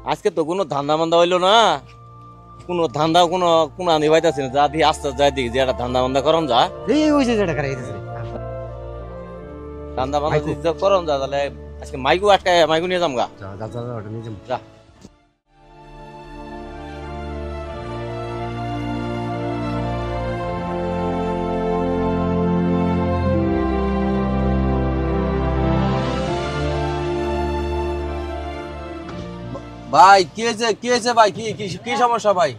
আজকে তো কোনো ধান্দা মান্দা হইলো না, কোনো ধান্দা কোনো কোনো আনি পাইতাছি না। যা দিয়ে আস্তে যাই দিই যে একটা ধান্দা মান্দা করন যা, এই ওই যে যেটা করাইতেছে ধান্দা মান্দা যদি করন যা, তাহলে আজকে মাইকু আটকায় মাইকু নিয়ে যাম গা। যা যা যা ওটা নিয়ে যাবো। যা। ভাই কি হয়েছে কি হয়েছে ভাই কি কি কি সমস্যা ভাই?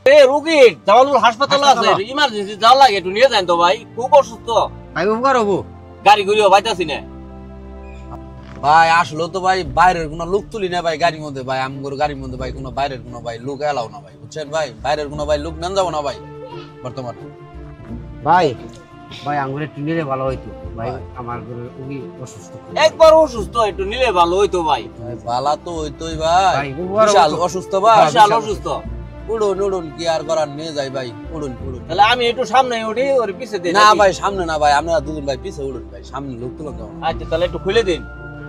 এ রুগী জামালপুর হাসপাতালে আছে, ইমার্জেন্সি যাওয়া লাগে, একটু নিয়ে যান তো ভাই, খুব অসুস্থ। ভাই উপকার হবো। গাড়ি ঘুরিও পাইতাছি না। ভাই আসলো তো ভাই বাইরের কোনো লোক তুলি না ভাই গাড়ির মধ্যে, ভাই আমগোর গাড়ির মধ্যে ভাই কোনো বাইরের কোনো ভাই লোক এলাও না ভাই, বুঝছেন ভাই? বাইরের কোনো ভাই লোক নেন যাবো না ভাই বর্তমান। ভাই ভাই আঙ্গুরের টিনের ভালো হইতো ভাই, আমার উনি অসুস্থ। একবার অসুস্থ, একটু নিলে ভালো হইতো ভাই। বালা তো হইতোই ভাই, ভাই, উপকার বিশাল হতো। অসুস্থ ভাই, বিশাল অসুস্থ। উড়ুন উড়ুন কি আর করার, নিয়ে যাই ভাই, উড়ুন উড়ুন। তাহলে আমি একটু সামনে উঠি, ওর পিছে দিই না নাকি? ভাই সামনে না ভাই, আমরা দুজন ভাই পিছে উড়ুন ভাই, সামনে লোক তুলুন যাবো না। আচ্ছা তাহলে একটু খুলে দিন।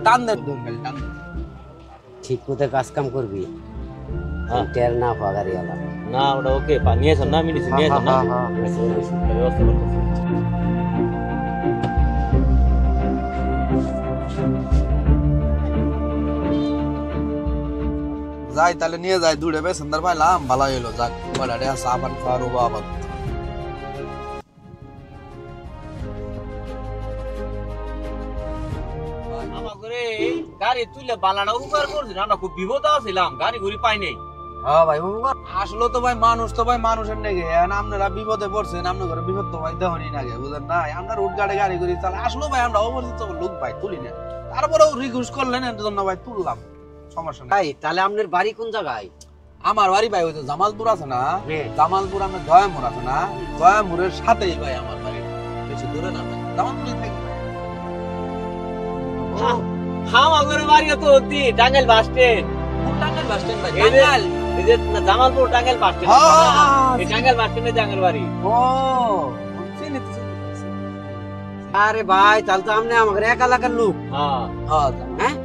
টান দেন ভাই, টান দেন। ঠিক মতো কাজ কাম করবি, হ্যাঁ। টের না পাওয়া গাড়ি আলা। না ওটা ওকে, নিয়েছেন না, মেডিসিন নিয়েছেন না? ব্যবস্থা করতেছি। যাই তাহলে নিয়ে যাই, দূরে পেছনদার পাইলাম, ভালো হইলো। যাক বড়ারে চা পান খাওয়ার বাবা। আমাকে গাড়ি তুলে বালাটা উপকার করছেন, আমরা খুব বিপদ আছিলাম, গাড়ি ঘুরি পাই নাই। হ্যাঁ ভাই আসলো তো ভাই মানুষ তো ভাই মানুষের নেগে, আপনারা বিপদে পড়ছেন, আপনার ঘরে বিপদ তো ভাই দেহনি নাগে, বুঝলেন না? আমরা রুট গাড়ি গাড়ি করে চালা আসলো ভাই, আমরা অপরিচিত লোক ভাই তুলি না, তারপরেও রিকোয়েস্ট করলেন এর জন্য ভাই তুললাম, সমস্যা নাই। ভাই তাহলে আপনার বাড়ি কোন জায়গায়? আমার বাড়ি ভাই ওই যে জামালপুর আছে না, হ্যাঁ। জামালপুর আমরা দয়ামুর আছে না, দয়ামুরের সাথেই ভাই আমার বাড়ি, বেশি দূরে না ভাই, জামালপুরই থাকি ভাই। আমাদের বাড়ি তো অতি টাঙ্গাইল বাস স্ট্যান্ড। কোন টাঙ্গাইল বাস স্ট্যান্ড ভাই? এই যে- টাঙ্গাইল? এই যে জামালপুর টাঙ্গাইল বাস স্ট্যান্ড, এই টাঙ্গাইল বাস স্ট্যান্ডে টাঙ্গাইল বাড়ি। ও চিনি তো, চিনি তো। আরে ভাই তাহলে তো আপনি আমাদের এক এলাকার লোক। হ্যাঁ হ্যাঁ হ্যাঁ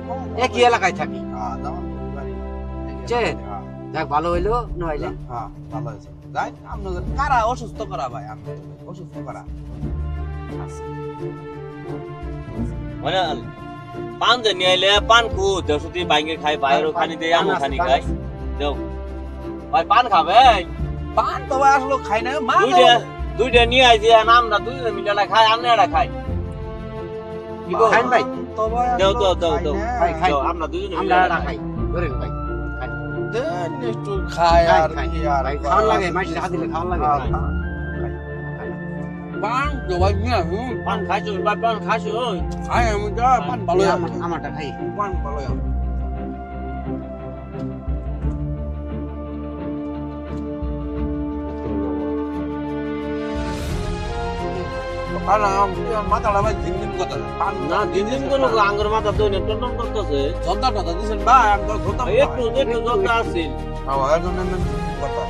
একই এলাকায় থাকি। জামালপুর বাড়ি। চেন? হ্যাঁ। যাক ভালো হইলো নইলে। হ্যাঁ ভালো হয়েছে। যাই আপনাদের কারা অসুস্থ করা ভাই, আপনাদের অসুস্থ করা আচ্ছা। মানে পান যে নিয়ে আইলে পান খু দেড়শোটি বাইকে খাই, বাইরেও খানি দেয়, আমও খানি খাই। দেও ভাই পান খাবে? পান তো ভাই আসলে খাই না, মা দুইটা নিয়ে আইছি, আমরা দুইজনে মিলে খাই, আমরা এটা খাই। কি গো? খাইন ভাই? তো ভাই দাও, আসলে দাও, দাও, খাই দাও। না। ভাই, খাই। দাও, আমরা দুইজনে আমরা মিলে এটা খাই। খাই ধরেন ভাই। দেন একটু খাই আর খাই, কি আর ভাই খাওয়ার লাগে, মাইসে হাত দিলে খাওয়ার লাগে। খাই। পান তো ভাই নিয়ে পান খাইছো ভাই, পান খাইছো? খাই আমি যা পান ভালো আমারটা খাই। পান ভালো আর মাথাটা ভাই দিন দিন কথা পান না দিন দিন কোনো আঙ্গুর মাথা দই না টন করতেছে। জন্তা টন্তা দিছেন ভাই, আমি তো ধরতাম না। একটু একটু জলটা আসছিল। আমার জন্য কথা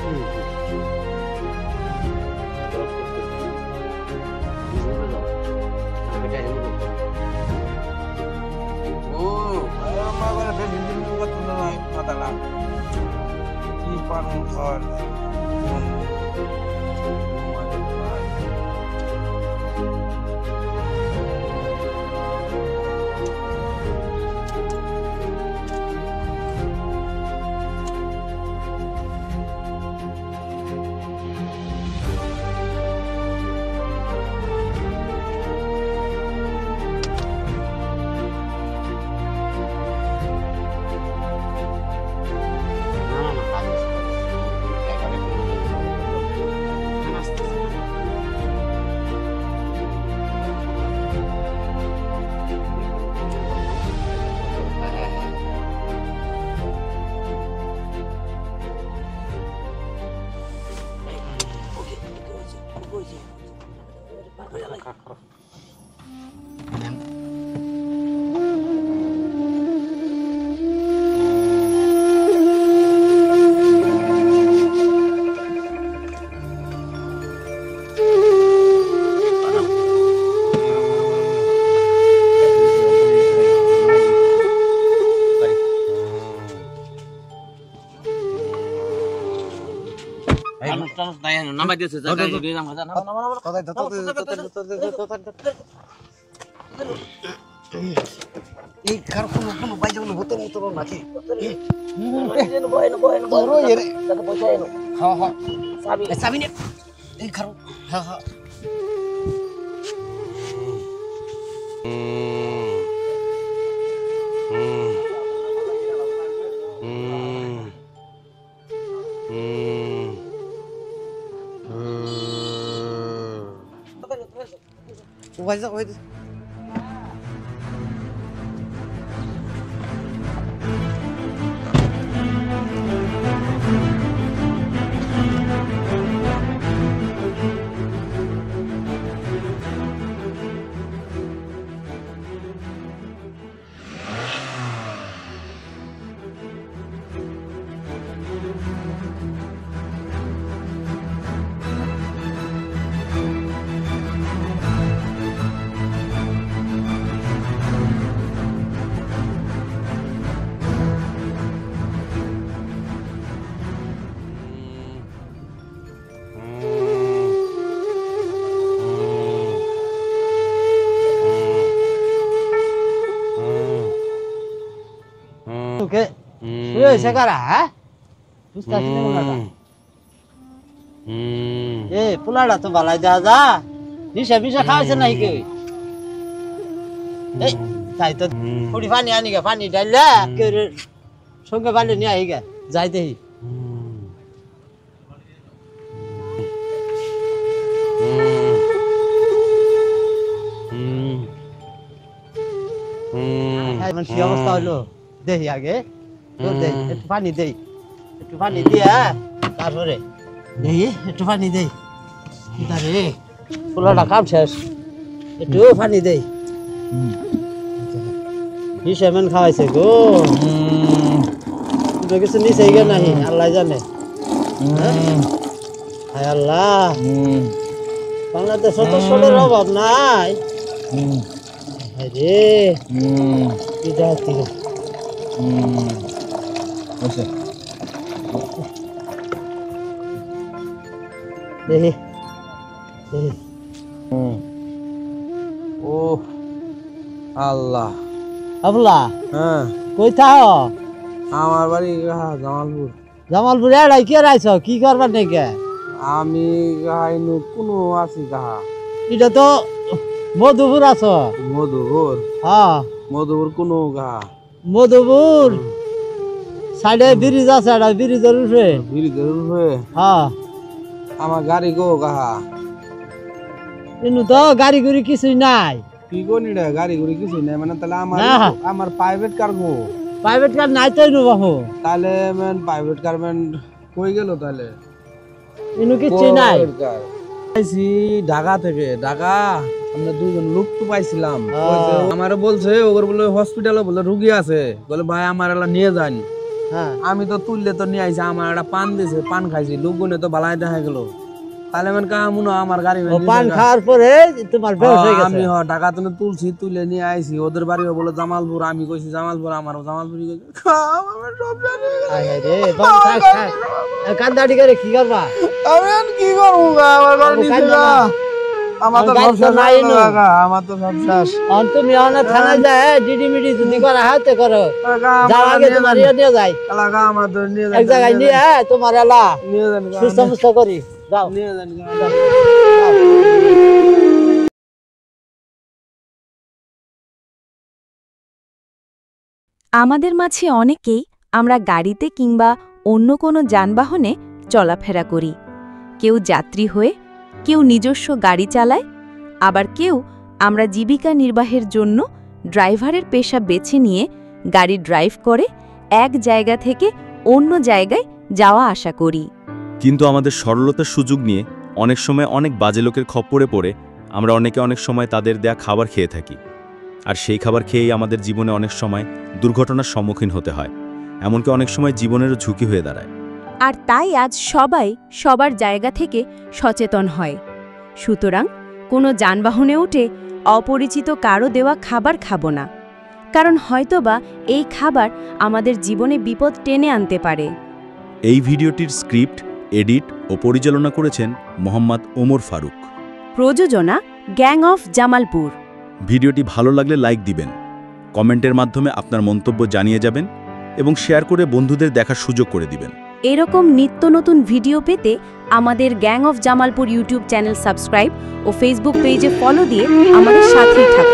ও আমার ঘরে বেশ দিন দিন কথা না মাথাটা কি পান খাওয়ার নামাই দিয়েছে এই কার কোনো বাইজে কোনো বোতল বোতল নাকি চাবি নে এই খারো হ্যাঁ হ্যাঁ ওই ওকে শুয়ে হয়েছে কারা হ্যাঁ বুঝতে পারছি না পোলাটা এ পোলাটা তো বালাই দেওয়া যা নিশা মিশা খাওয়াছে নাই কেউ এই তাই তো ফুড়ি পানি আনি গে পানি ডাইলে কেউ সঙ্গে পানি নিয়ে আহি গে যাই দেখি কি অবস্থা হলো দেখি আগে একটু পানি দেই একটু পানি দিয়া তারপরে দেখি একটু পানি দেই রে পোলাটা কাম শেষ একটু পানি দেই হিসেবেন খাওয়াইছে গো কিছু নিচে গে নাহি আল্লাহ জানে হায় আল্লাহ বাংলাদেশ তো সোলের অভাব নাই রে কি যাচ্ছি দেখি ও আল্লাহ আবলা হ্যাঁ কই থাও আমার বাড়ি জামালপুর জামালপুর এড়াই কে রাইছ কি করবার নাকি আমি গাইনু কোনো আছি গাহা এটা তো মধুপুর আছো মধুপুর হ্যাঁ মধুপুর কোনো গাহা মধুপুর সাইডে ব্রিজ আছে এটা ব্রিজের উপরে ব্রিজের উপরে হ্যাঁ আমার গাড়ি গো গাহা কিন্তু তো গাড়ি গুড়ি কিছুই নাই কি কোনি রে গাড়ি গুড়ি কিছু নাই মানে তাহলে আমার প্রাইভেট কার গো প্রাইভেট কার নাই তো ইনু বাবু তাহলে মেন প্রাইভেট কার মেন কই গেল তাহলে ইনু কিছুই নাই আইছি ঢাকা থেকে ঢাকা আমরা দুজন লোক তো পাইছিলাম আমারে বলছে ওগর বলে হসপিটালে বলে রোগী আছে বলে ভাই আমার এলা নিয়ে যান হ্যাঁ আমি তো তুললে তো নিয়ে আইছি আমার একটা পান দিছে পান খাইছি লোকগুনে তো বালাই দেখা গেল তাহলে মানে কামুন আমার গাড়ি পান খাওয়ার পরে তোমার বেশ হয়ে গেছে আমি ঢাকা থেকে তুলছি তুলে নিয়ে আইছি ওদের বাড়ি বলে জামালপুর আমি কইছি জামালপুর আমারও জামালপুরই কইছি রে কান্দাড়ি করে কি করবা আমি আর কি করব আমার ঘর নিচে না আমার তো সব শেষ নাই না আমার তো সব শেষ তুমি অনা থানা যায় ডিডি মিডি যদি করা হাতে করো যাও আগে তোমার নিয়ে যাই এলাকা আমাদের নিয়ে এক জায়গায় নিয়ে তোমার এলা নিয়ে যান সুস্থ করি যাও নিয়ে যান আমাদের মাঝে অনেকেই আমরা গাড়িতে কিংবা অন্য কোনো যানবাহনে চলাফেরা করি কেউ যাত্রী হয়ে কেউ নিজস্ব গাড়ি চালায় আবার কেউ আমরা জীবিকা নির্বাহের জন্য ড্রাইভারের পেশা বেছে নিয়ে গাড়ি ড্রাইভ করে এক জায়গা থেকে অন্য জায়গায় যাওয়া আসা করি কিন্তু আমাদের সরলতার সুযোগ নিয়ে অনেক সময় অনেক বাজে লোকের খপ্পরে পড়ে আমরা অনেকে অনেক সময় তাদের দেয়া খাবার খেয়ে থাকি আর সেই খাবার খেয়েই আমাদের জীবনে অনেক সময় দুর্ঘটনার সম্মুখীন হতে হয় এমনকি অনেক সময় জীবনেরও ঝুঁকি হয়ে দাঁড়ায় আর তাই আজ সবাই সবার জায়গা থেকে সচেতন হয় সুতরাং কোনো যানবাহনে উঠে অপরিচিত কারো দেওয়া খাবার খাবো না কারণ হয়তোবা এই খাবার আমাদের জীবনে বিপদ টেনে আনতে পারে এই ভিডিওটির স্ক্রিপ্ট এডিট ও পরিচালনা করেছেন মোহাম্মদ ওমর ফারুক। প্রযোজনা গ্যাং অফ জামালপুর। ভিডিওটি ভালো লাগলে লাইক দিবেন, কমেন্টের মাধ্যমে আপনার মন্তব্য জানিয়ে যাবেন এবং শেয়ার করে বন্ধুদের দেখার সুযোগ করে দিবেন। এরকম নিত্য নতুন ভিডিও পেতে আমাদের gang of Jamalpur YouTube channel subscribe ও ফেসবুক পেজে ফলো দিয়ে আমাদের সাথেই থাকুন।